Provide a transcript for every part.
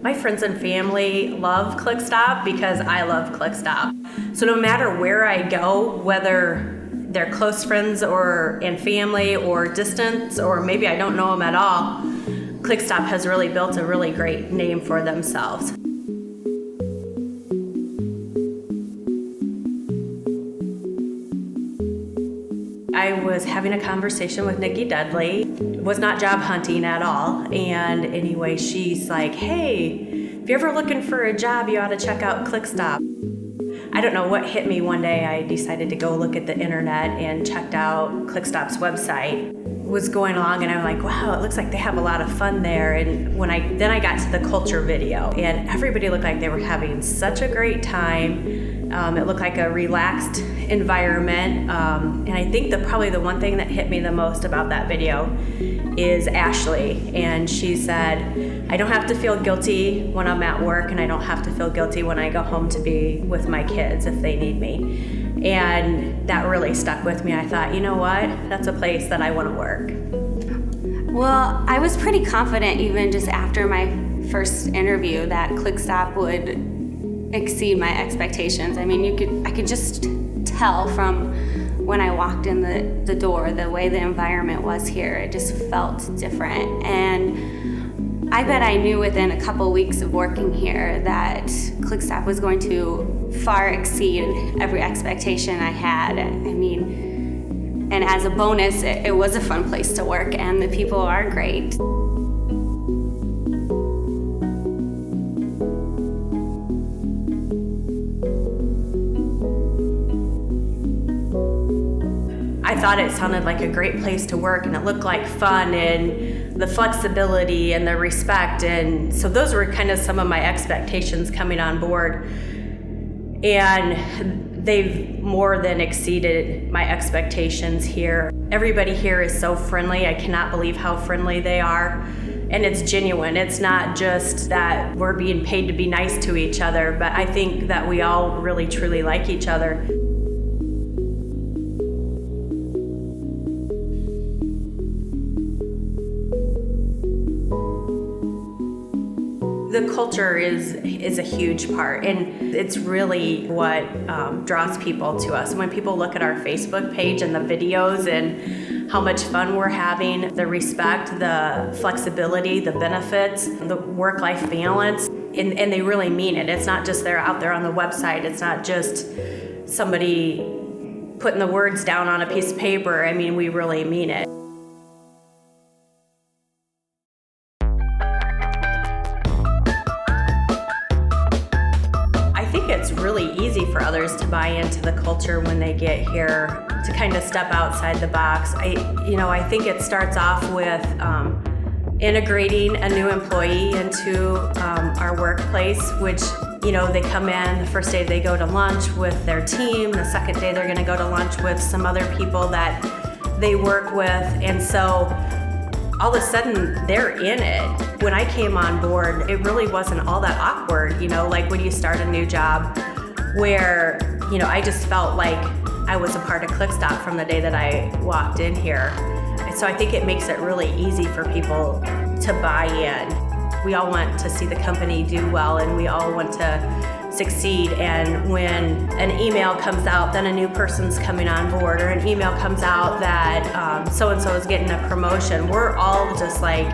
My friends and family love Clickstop because I love Clickstop. So no matter where I go, whether they're close friends and family or distance, or maybe I don't know them at all, Clickstop has really built a really great name for themselves. I was having a conversation with Nikki Dudley. Was not job hunting at all. And anyway, she's like, hey, if you're ever looking for a job, you ought to check out Clickstop. I don't know what hit me one day. I decided to go look at the internet and checked out Clickstop's website. Was going along and I'm like, wow, it looks like they have a lot of fun there. And then I got to the culture video and everybody looked like they were having such a great time. It looked like a relaxed environment. And I think probably the one thing that hit me the most about that video is Ashley. And she said, I don't have to feel guilty when I'm at work, and I don't have to feel guilty when I go home to be with my kids if they need me. And that really stuck with me. I thought, you know what? That's a place that I want to work. Well, I was pretty confident even just after my first interview that Clickstop would exceed my expectations. I mean, I could just tell from when I walked in the door, the way the environment was here, it just felt different. And I bet I knew within a couple weeks of working here that Clickstop was going to far exceed every expectation I had. I mean, and as a bonus, it was a fun place to work, and the people are great. I thought it sounded like a great place to work, and it looked like fun and the flexibility and the respect. And so those were kind of some of my expectations coming on board. And they've more than exceeded my expectations here. Everybody here is so friendly. I cannot believe how friendly they are. And it's genuine. It's not just that we're being paid to be nice to each other, but I think that we all really truly like each other. The culture is a huge part, and it's really what draws people to us. When people look at our Facebook page and the videos and how much fun we're having, the respect, the flexibility, the benefits, the work-life balance, and they really mean it. It's not just they're out there on the website. It's not just somebody putting the words down on a piece of paper. I mean, we really mean it. It's really easy for others to buy into the culture when they get here, to kind of step outside the box. I think it starts off with integrating a new employee into our workplace, which, they come in, the first day they go to lunch with their team, the second day they're gonna go to lunch with some other people that they work with, and so all of a sudden they're in it. When I came on board, it really wasn't all that awkward, like when you start a new job where, I just felt like I was a part of Clickstop from the day that I walked in here. And so I think it makes it really easy for people to buy in. We all want to see the company do well, and we all want to succeed. And when an email comes out that a new person's coming on board, or an email comes out that so-and-so is getting a promotion, we're all just like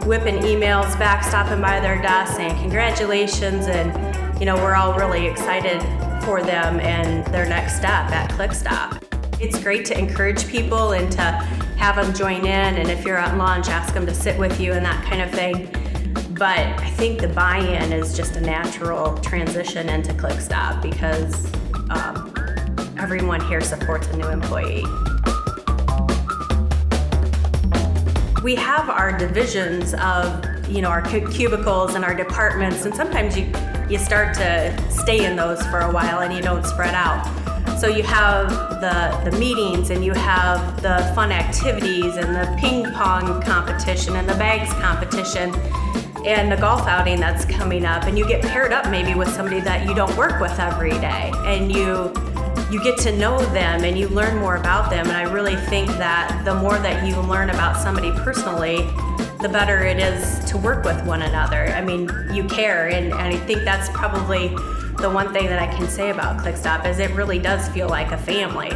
whipping emails back, stopping by their desk saying congratulations, and we're all really excited for them and their next step at Clickstop. It's great to encourage people and to have them join in, and if you're at lunch, ask them to sit with you and that kind of thing. But I think the buy-in is just a natural transition into Clickstop because everyone here supports a new employee. We have our divisions of, our cubicles and our departments, and sometimes you start to stay in those for a while and you don't spread out. So you have the meetings, and you have the fun activities, and the ping pong competition, and the bags competition, and the golf outing that's coming up, and you get paired up maybe with somebody that you don't work with every day, and you get to know them and you learn more about them. And I really think that the more that you learn about somebody personally, the better it is to work with one another. I mean, you care, and I think that's probably the one thing that I can say about Clickstop is it really does feel like a family.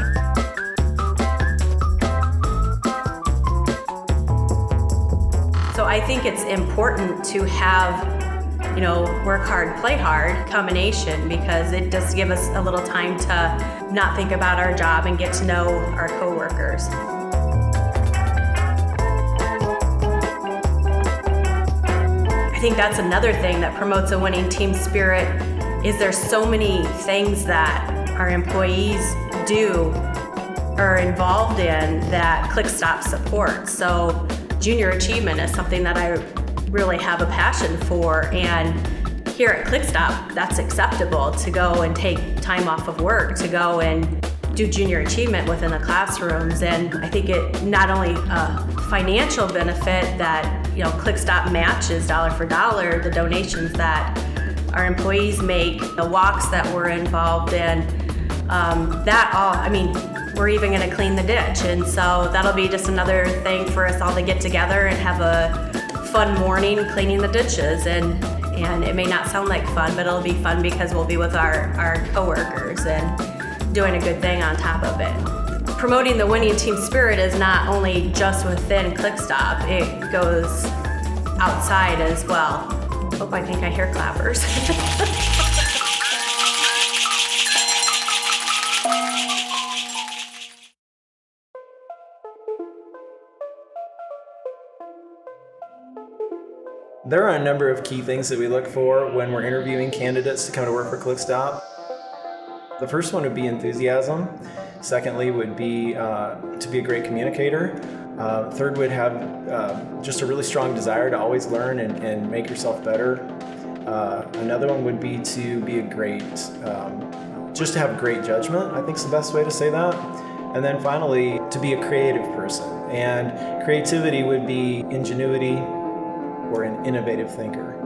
So I think it's important to have, work hard, play hard combination, because it does give us a little time to not think about our job and get to know our coworkers. I think that's another thing that promotes a winning team spirit is there's so many things that our employees do or are involved in that Clickstop supports. So junior achievement is something that I really have a passion for, and here at Clickstop, that's acceptable to go and take time off of work to go and do junior achievement within the classrooms. And I think it not only a financial benefit that Clickstop matches dollar for dollar the donations that our employees make, the walks that we're involved in, we're even going to clean the ditch, and so that'll be just another thing for us all to get together and have a fun morning cleaning the ditches. And it may not sound like fun, but it'll be fun because we'll be with our coworkers and doing a good thing on top of it. Promoting the winning team spirit is not only just within Clickstop, it goes outside as well. Oh, I think I hear clappers. There are a number of key things that we look for when we're interviewing candidates to come to work for Clickstop. The first one would be enthusiasm. Secondly would be to be a great communicator. Third would have just a really strong desire to always learn and make yourself better. Another one would be to be just to have great judgment, I think is the best way to say that. And then finally, to be a creative person. And creativity would be ingenuity, or an innovative thinker.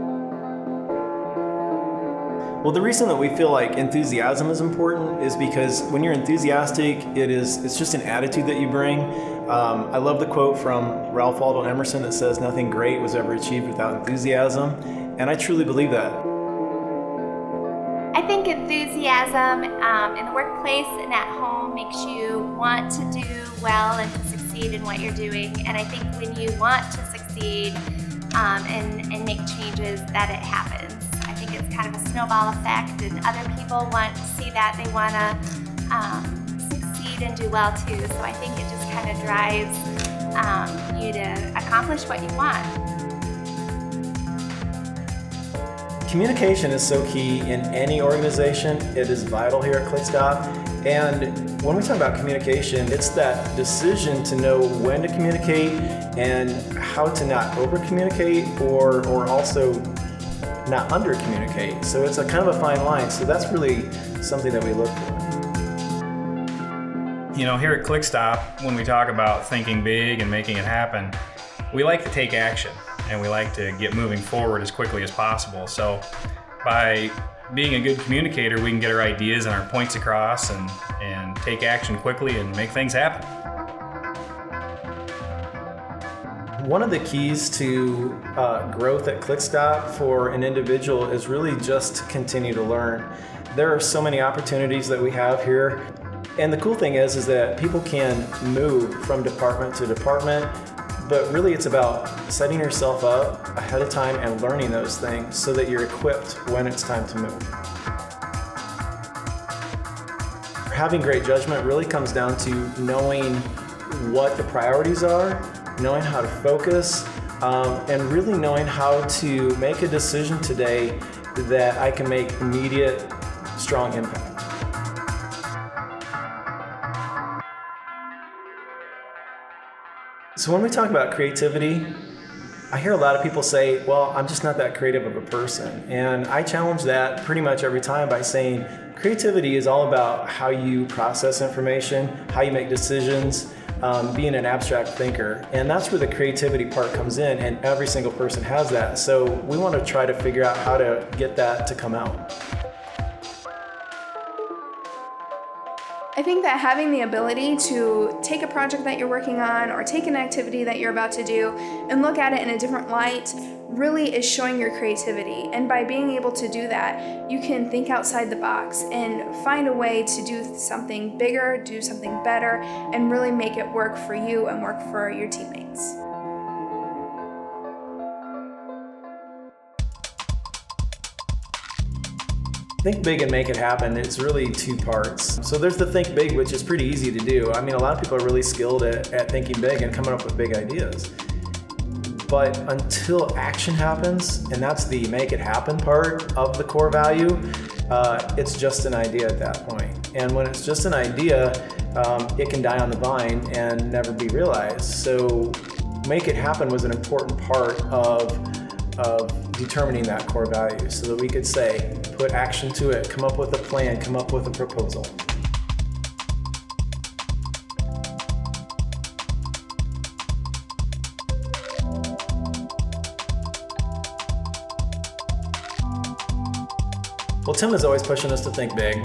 Well, the reason that we feel like enthusiasm is important is because when you're enthusiastic, it's just an attitude that you bring. I love the quote from Ralph Waldo Emerson that says, "Nothing great was ever achieved without enthusiasm," and I truly believe that. I think enthusiasm in the workplace and at home makes you want to do well and to succeed in what you're doing. And I think when you want to succeed and make changes, that it happens. I think it's kind of a snowball effect, and other people want to see that. They want to succeed and do well too. So I think it just kind of drives you to accomplish what you want. Communication is so key in any organization. It is vital here at Clickstop. And when we talk about communication, it's that decision to know when to communicate and how to not over-communicate or also not under-communicate. So it's a kind of a fine line. So that's really something that we look for. Here at Clickstop, when we talk about thinking big and making it happen, we like to take action and we like to get moving forward as quickly as possible. So by being a good communicator, we can get our ideas and our points across and take action quickly and make things happen. One of the keys to growth at Clickstop for an individual is really just to continue to learn. There are so many opportunities that we have here. And the cool thing is that people can move from department to department, but really it's about setting yourself up ahead of time and learning those things so that you're equipped when it's time to move. Having great judgment really comes down to knowing what the priorities are, knowing how to focus, and really knowing how to make a decision today that I can make immediate, strong impact. So when we talk about creativity, I hear a lot of people say, well, I'm just not that creative of a person. And I challenge that pretty much every time by saying creativity is all about how you process information, how you make decisions, being an abstract thinker. And that's where the creativity part comes in, and every single person has that. So we want to try to figure out how to get that to come out. I think that having the ability to take a project that you're working on or take an activity that you're about to do and look at it in a different light really is showing your creativity. And by being able to do that, you can think outside the box and find a way to do something bigger, do something better, and really make it work for you and work for your teammates. Think big and make it happen. It's really two parts. So there's the think big, which is pretty easy to do. I mean, a lot of people are really skilled at thinking big and coming up with big ideas. But until action happens, and that's the make it happen part of the core value, it's just an idea at that point. And when it's just an idea, it can die on the vine and never be realized. So make it happen was an important part of determining that core value, so that we could say, put action to it, come up with a plan, come up with a proposal. Well, Tim is always pushing us to think big.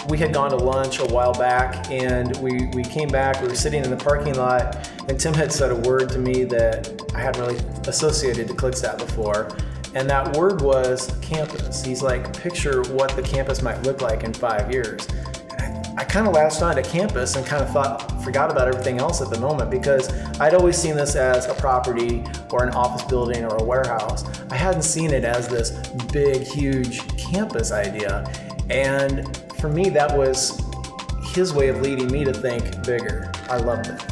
We had gone to lunch a while back, and we came back, we were sitting in the parking lot, and Tim had said a word to me that I hadn't really associated to Clickstop before, and that word was campus. He's like, picture what the campus might look like in 5 years. And I kind of latched on to campus and kind of forgot about everything else at the moment, because I'd always seen this as a property or an office building or a warehouse. I hadn't seen it as this big, huge campus idea. And for me, that was his way of leading me to think bigger. I loved it.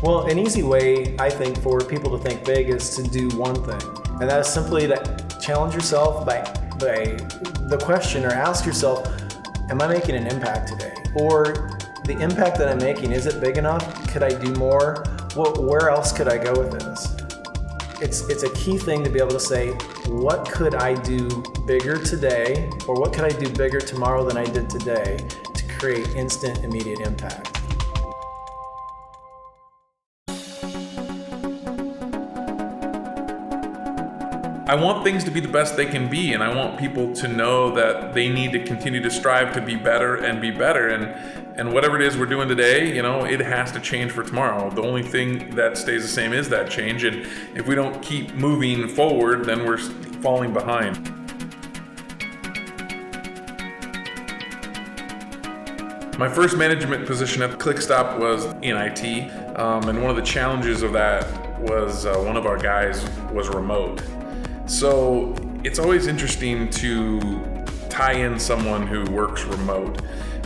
Well, an easy way, I think, for people to think big is to do one thing. And that is simply to challenge yourself by the question, or ask yourself, am I making an impact today? Or the impact that I'm making, is it big enough? Could I do more? Where else could I go with this? It's a key thing to be able to say, what could I do bigger today? Or what could I do bigger tomorrow than I did today to create instant, immediate impact? I want things to be the best they can be, and I want people to know that they need to continue to strive to be better and be better. And whatever it is we're doing today, it has to change for tomorrow. The only thing that stays the same is that change. And if we don't keep moving forward, then we're falling behind. My first management position at Clickstop was in IT, and one of the challenges of that was one of our guys was remote. So it's always interesting to tie in someone who works remote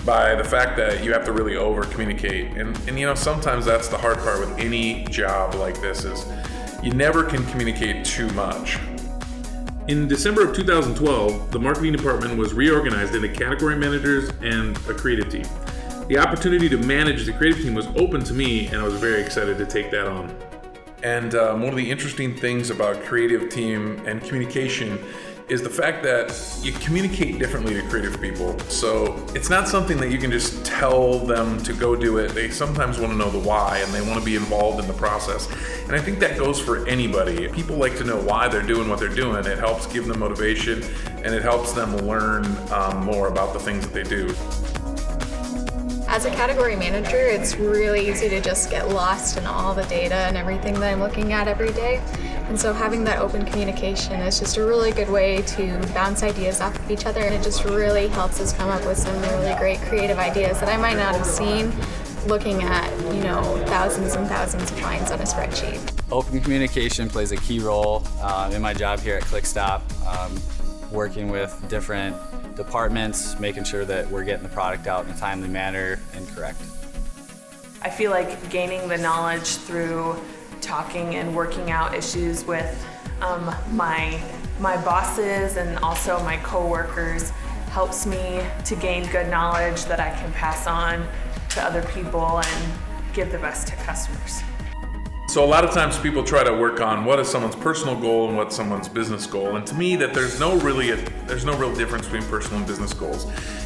by the fact that you have to really over communicate. And sometimes that's the hard part with any job like this, is you never can communicate too much. In December of 2012, the marketing department was reorganized into category managers and a creative team. The opportunity to manage the creative team was open to me, and I was very excited to take that on. And one of the interesting things about creative team and communication is the fact that you communicate differently to creative people. So it's not something that you can just tell them to go do it. They sometimes want to know the why, and they want to be involved in the process. And I think that goes for anybody. People like to know why they're doing what they're doing. It helps give them motivation, and it helps them learn more about the things that they do. As a category manager, it's really easy to just get lost in all the data and everything that I'm looking at every day. And so having that open communication is just a really good way to bounce ideas off of each other, and it just really helps us come up with some really great creative ideas that I might not have seen looking at, thousands and thousands of lines on a spreadsheet. Open communication plays a key role in my job here at Clickstop, working with different departments, making sure that we're getting the product out in a timely manner and correct. I feel like gaining the knowledge through talking and working out issues with my bosses and also my coworkers helps me to gain good knowledge that I can pass on to other people and give the best to customers. So a lot of times people try to work on what is someone's personal goal and what's someone's business goal. And to me, that there's no real difference between personal and business goals.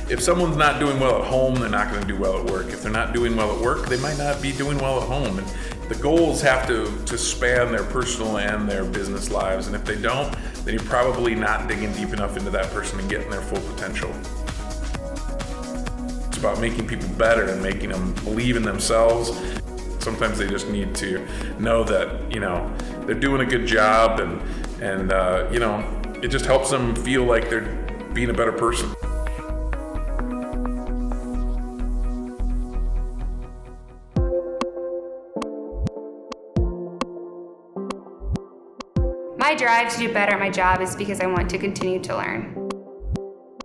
If someone's not doing well at home, they're not going to do well at work. If they're not doing well at work, they might not be doing well at home. And the goals have to span their personal and their business lives, and if they don't, then you're probably not digging deep enough into that person and getting their full potential. It's about making people better and making them believe in themselves. Sometimes they just need to know that, you know, they're doing a good job, and you know, it just helps them feel like they're being a better person. My drive to do better at my job is because I want to continue to learn.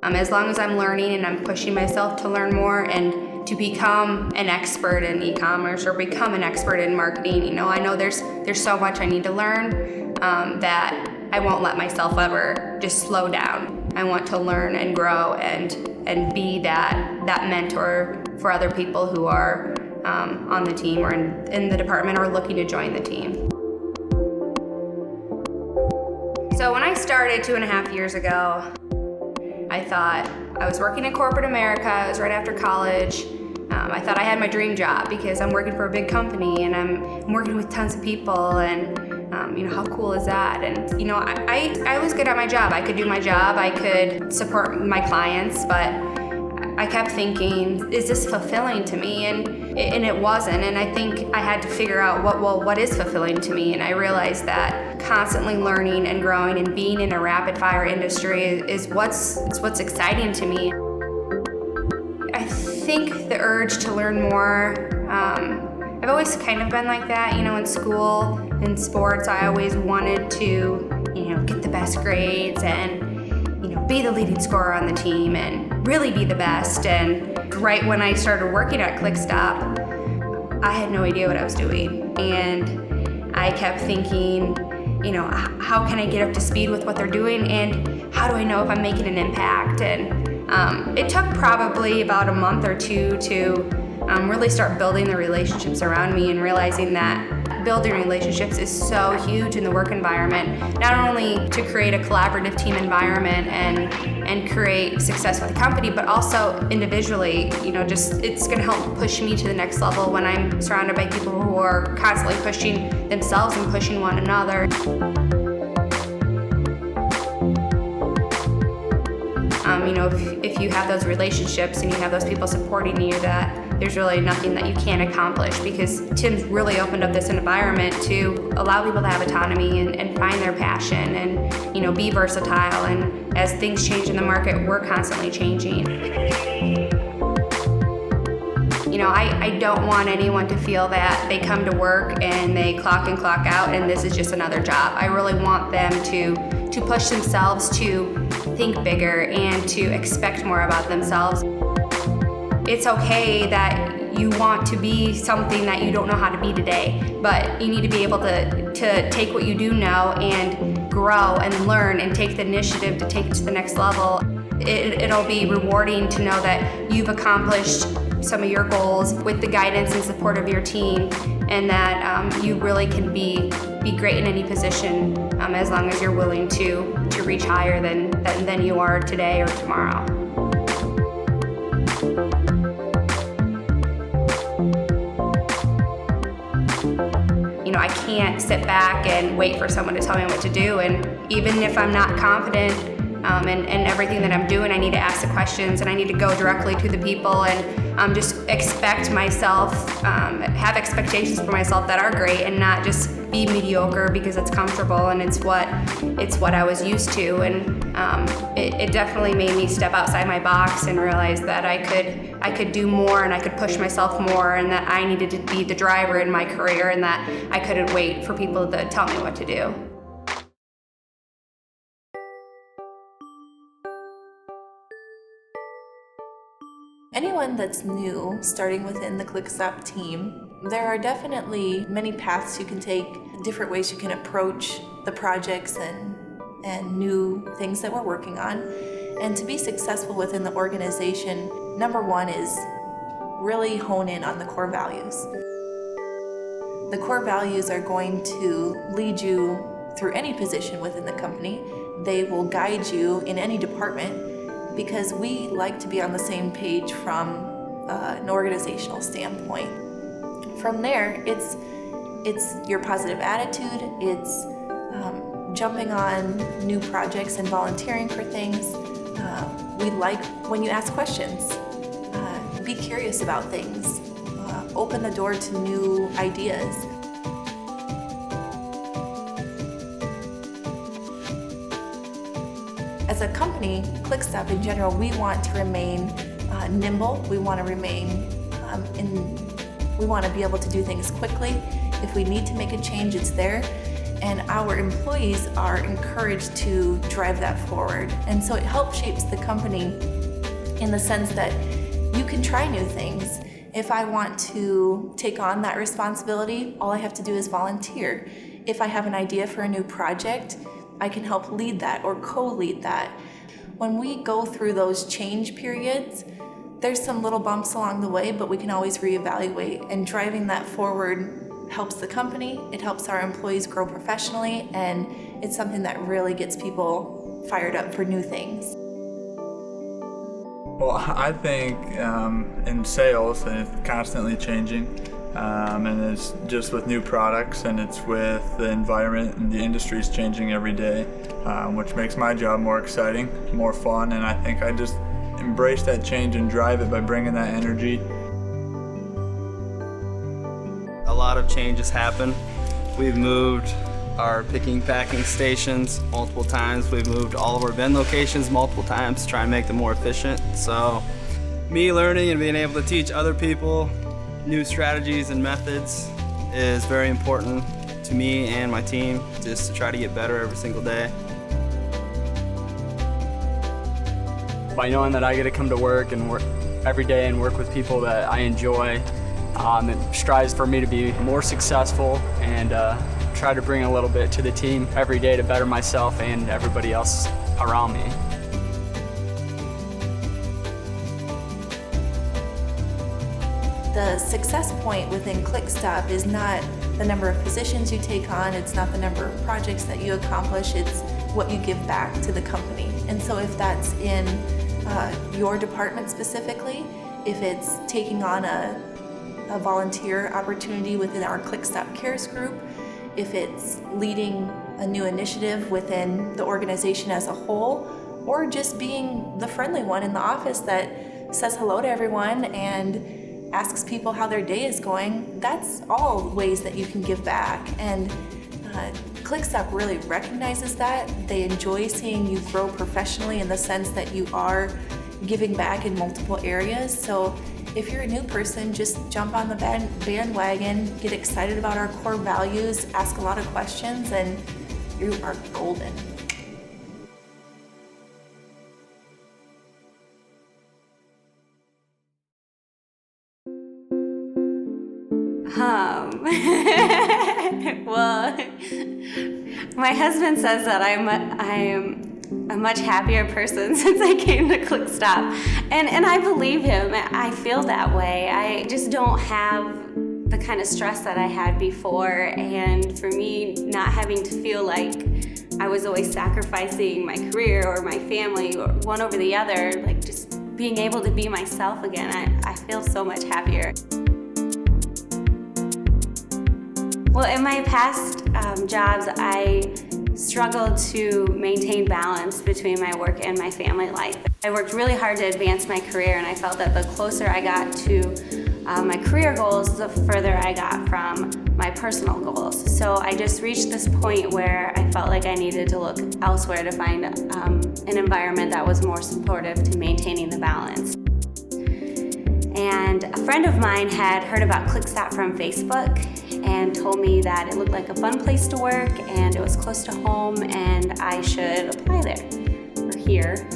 As long as I'm learning and I'm pushing myself to learn more and to become an expert in e-commerce or become an expert in marketing, you know, I know there's so much I need to learn that I won't let myself ever just slow down. I want to learn and grow and be that mentor for other people who are on the team or in the department or looking to join the team. So when I started 2.5 years ago, I thought I was working in corporate America. It was right after college. I thought I had my dream job because I'm working for a big company and I'm working with tons of people, and you know, how cool is that? And you know, I was good at my job. I could do my job. I could support my clients, but I kept thinking, is this fulfilling to me? And it wasn't. And I think I had to figure out what is fulfilling to me. And I realized that constantly learning and growing and being in a rapid fire industry is what's exciting to me. I think the urge to learn more, I've always kind of been like that, you know, in school, in sports, I always wanted to, you know, get the best grades and, you know, be the leading scorer on the team and really be the best. And right when I started working at Clickstop, I had no idea what I was doing. And I kept thinking, you know, how can I get up to speed with what they're doing, and how do I know if I'm making an impact? And it took probably about a month or two to really start building the relationships around me and realizing that building relationships is so huge in the work environment, not only to create a collaborative team environment and create success with the company, but also individually, you know, just it's gonna help push me to the next level when I'm surrounded by people who are constantly pushing themselves and pushing one another. You know, if you have those relationships and you have those people supporting you, that there's really nothing that you can't accomplish, because Tim's really opened up this environment to allow people to have autonomy and find their passion and, you know, be versatile. And as things change in the market, we're constantly changing. You know, I don't want anyone to feel that they come to work and they clock in, clock out, and this is just another job. I really want them to push themselves, to think bigger, and to expect more about themselves. It's okay that you want to be something that you don't know how to be today, but you need to be able to take what you do know and grow and learn and take the initiative to take it to the next level. It'll be rewarding to know that you've accomplished some of your goals with the guidance and support of your team, and that you really can be great in any position as long as you're willing to reach higher than you are today or tomorrow. You know, I can't sit back and wait for someone to tell me what to do, and even if I'm not confident in everything that I'm doing, I need to ask the questions and I need to go directly to the people and just expect myself, have expectations for myself that are great and not just be mediocre because it's comfortable and it's what I was used to. And it definitely made me step outside my box and realize that I could do more and I could push myself more, and that I needed to be the driver in my career, and that I couldn't wait for people to tell me what to do. Anyone that's new, starting within the Clickstop team, there are definitely many paths you can take, different ways you can approach the projects and new things that we're working on. And to be successful within the organization, number one is really hone in on the core values. The core values are going to lead you through any position within the company. They will guide you in any department, because we like to be on the same page from an organizational standpoint. From there, it's It's your positive attitude, it's jumping on new projects and volunteering for things. We like when you ask questions. Be curious about things. Open the door to new ideas. As a company, Clickstop in general, we want to remain nimble. We want to remain we want to be able to do things quickly. If we need to make a change, it's there. And our employees are encouraged to drive that forward. And so it helps shapes the company in the sense that you can try new things. If I want to take on that responsibility, all I have to do is volunteer. If I have an idea for a new project, I can help lead that or co-lead that. When we go through those change periods, there's some little bumps along the way, but we can always reevaluate, and driving that forward helps the company, it helps our employees grow professionally, and it's something that really gets people fired up for new things. Well, I think in sales, it's constantly changing, and it's just with new products, and it's with the environment, and the industry's changing every day, which makes my job more exciting, more fun, and I think I just embrace that change and drive it by bringing that energy. A lot of changes happen. We've moved our picking packing stations multiple times. We've moved all of our bin locations multiple times to try and make them more efficient. So me learning and being able to teach other people new strategies and methods is very important to me and my team, just to try to get better every single day. By knowing that I get to come to work and work every day and work with people that I enjoy, it strives for me to be more successful and try to bring a little bit to the team every day to better myself and everybody else around me. The success point within Clickstop is not the number of positions you take on, it's not the number of projects that you accomplish, it's what you give back to the company. And so if that's in your department specifically, if it's taking on a volunteer opportunity within our Clickstop Cares group, if it's leading a new initiative within the organization as a whole, or just being the friendly one in the office that says hello to everyone and asks people how their day is going, that's all ways that you can give back. And Clickstop really recognizes that. They enjoy seeing you grow professionally in the sense that you are giving back in multiple areas. So if you're a new person, just jump on the bandwagon, get excited about our core values, ask a lot of questions, and you are golden. Well, my husband says that I'm a much happier person since I came to Clickstop, and I believe him. I feel that way. I just don't have the kind of stress that I had before, and for me, not having to feel like I was always sacrificing my career or my family or one over the other, like just being able to be myself again, I feel so much happier. Well, in my past jobs, I struggled to maintain balance between my work and my family life. I worked really hard to advance my career, and I felt that the closer I got to my career goals, the further I got from my personal goals. So I just reached this point where I felt like I needed to look elsewhere to find an environment that was more supportive to maintaining the balance. And a friend of mine had heard about Clickstop from Facebook and told me that it looked like a fun place to work and it was close to home and I should apply there, or here.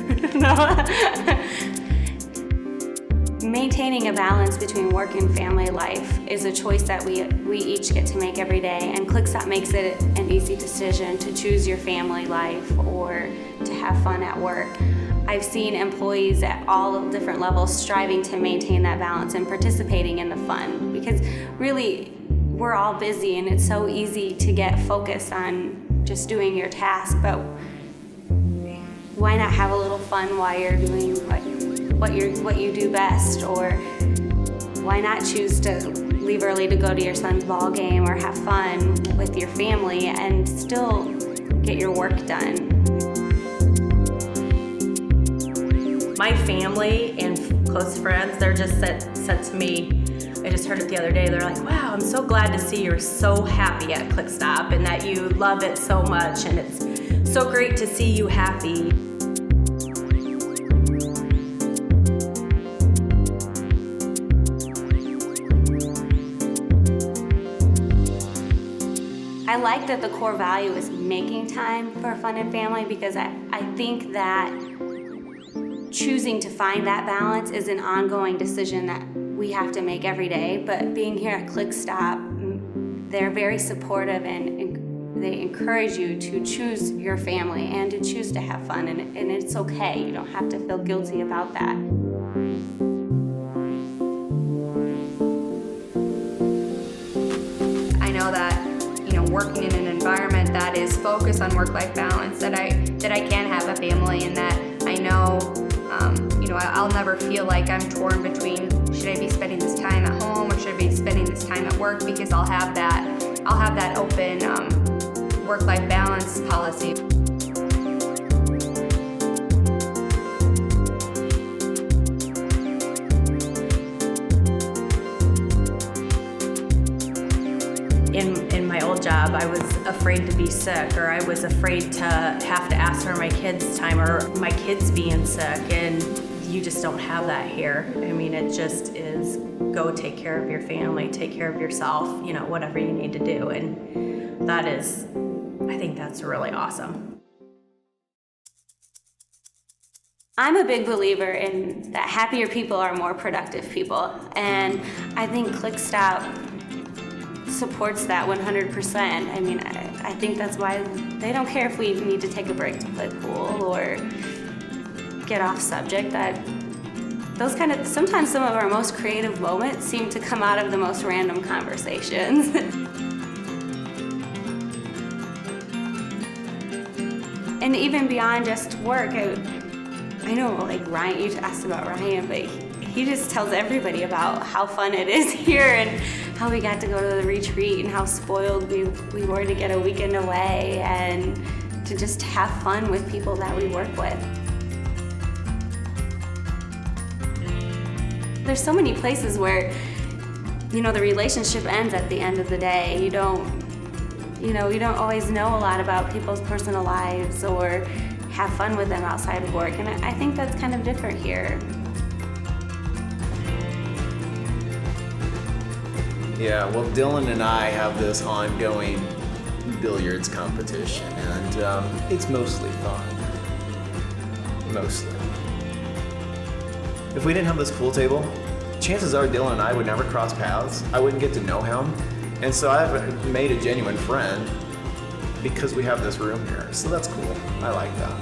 Maintaining a balance between work and family life is a choice that we each get to make every day, and Clickstop makes it an easy decision to choose your family life or to have fun at work. I've seen employees at all different levels striving to maintain that balance and participating in the fun, because really we're all busy and it's so easy to get focused on just doing your task, but why not have a little fun while you're doing what you do best, or why not choose to leave early to go to your son's ball game or have fun with your family and still get your work done? My family and close friends, they're just said to me, I just heard it the other day, they're like, wow, I'm so glad to see you're so happy at Clickstop and that you love it so much, and it's so great to see you happy. I like that the core value is making time for fun and family, because I think that choosing to find that balance is an ongoing decision that we have to make every day. But being here at Clickstop, they're very supportive and they encourage you to choose your family and to choose to have fun, and it's okay. You don't have to feel guilty about that. I know that, working in an environment that is focused on work-life balance, that I can have a family, and that I know, I'll never feel like I'm torn between, should I be spending this time at home or should I be spending this time at work, because I'll have that open work-life balance policy. In my old job, I was afraid to be sick, or I was afraid to have to ask for my kids' time, or my kids being sick, and you just don't have that here. I mean, it just is go take care of your family, take care of yourself, whatever you need to do, and I think that's really awesome. I'm a big believer in that happier people are more productive people, and I think Clickstop supports that 100%. I mean, I think that's why they don't care if we need to take a break to play pool or get off subject. Sometimes some of our most creative moments seem to come out of the most random conversations. And even beyond just work, I know, like Ryan, you asked about Ryan, but he just tells everybody about how fun it is here and how we got to go to the retreat and how spoiled we were to get a weekend away and to just have fun with people that we work with. There's so many places where, the relationship ends at the end of the day. You don't always know a lot about people's personal lives or have fun with them outside of work, and I think that's kind of different here. Yeah, well, Dylan and I have this ongoing billiards competition, and it's mostly fun. Mostly. If we didn't have this pool table, chances are Dylan and I would never cross paths. I wouldn't get to know him. And so I've made a genuine friend because we have this room here. So that's cool. I like that.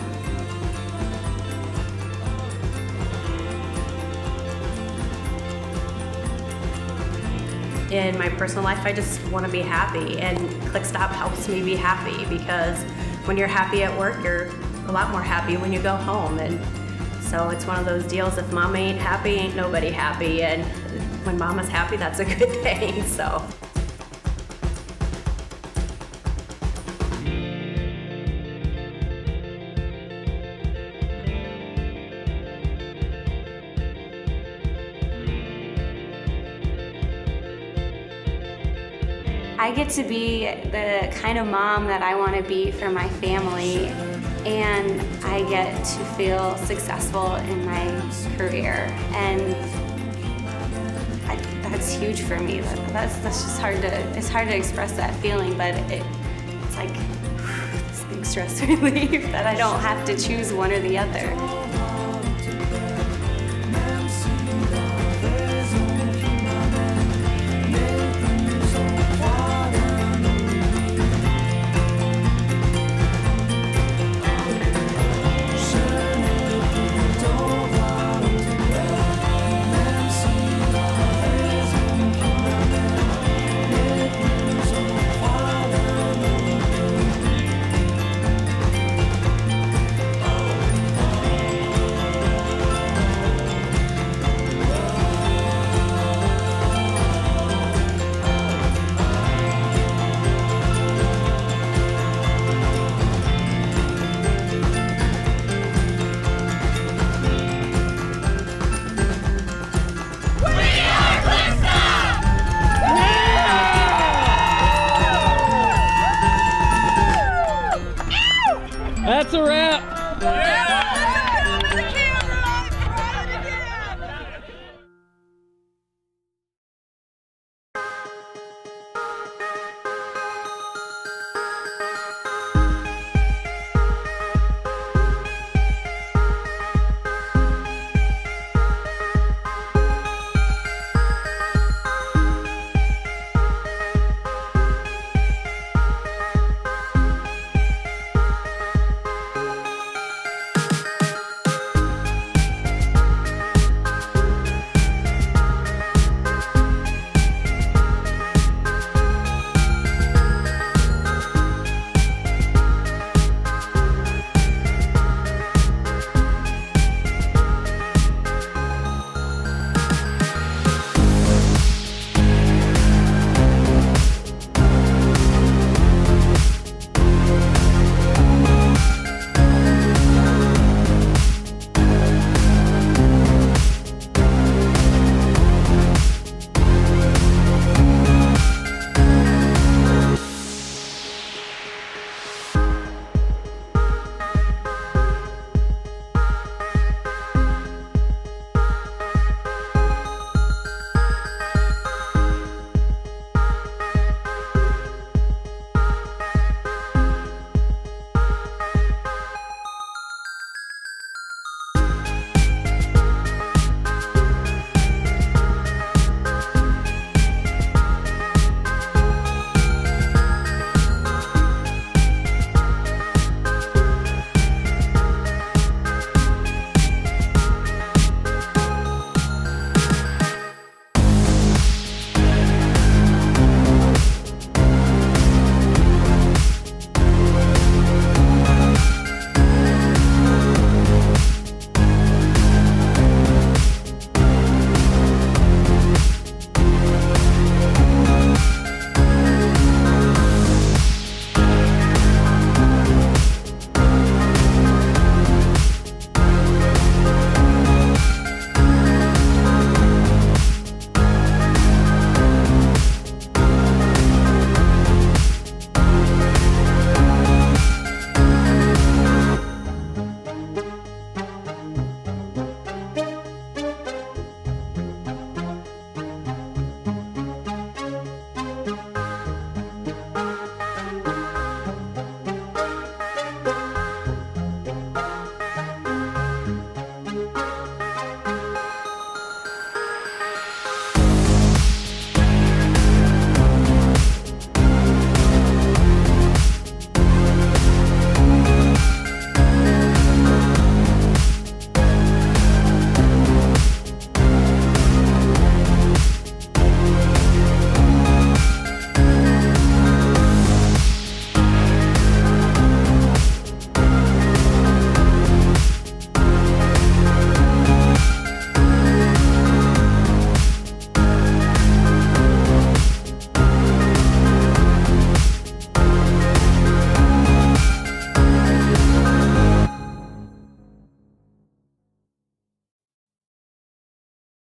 In my personal life, I just want to be happy, and Clickstop helps me be happy, because when you're happy at work, you're a lot more happy when you go home. And so it's one of those deals, if mama ain't happy, ain't nobody happy, and when mama's happy, that's a good thing. So I get to be the kind of mom that I want to be for my family, and I get to feel successful in my career, and that's huge for me. That's just hard to express that feeling, but it's like this big stress relief that I don't have to choose one or the other.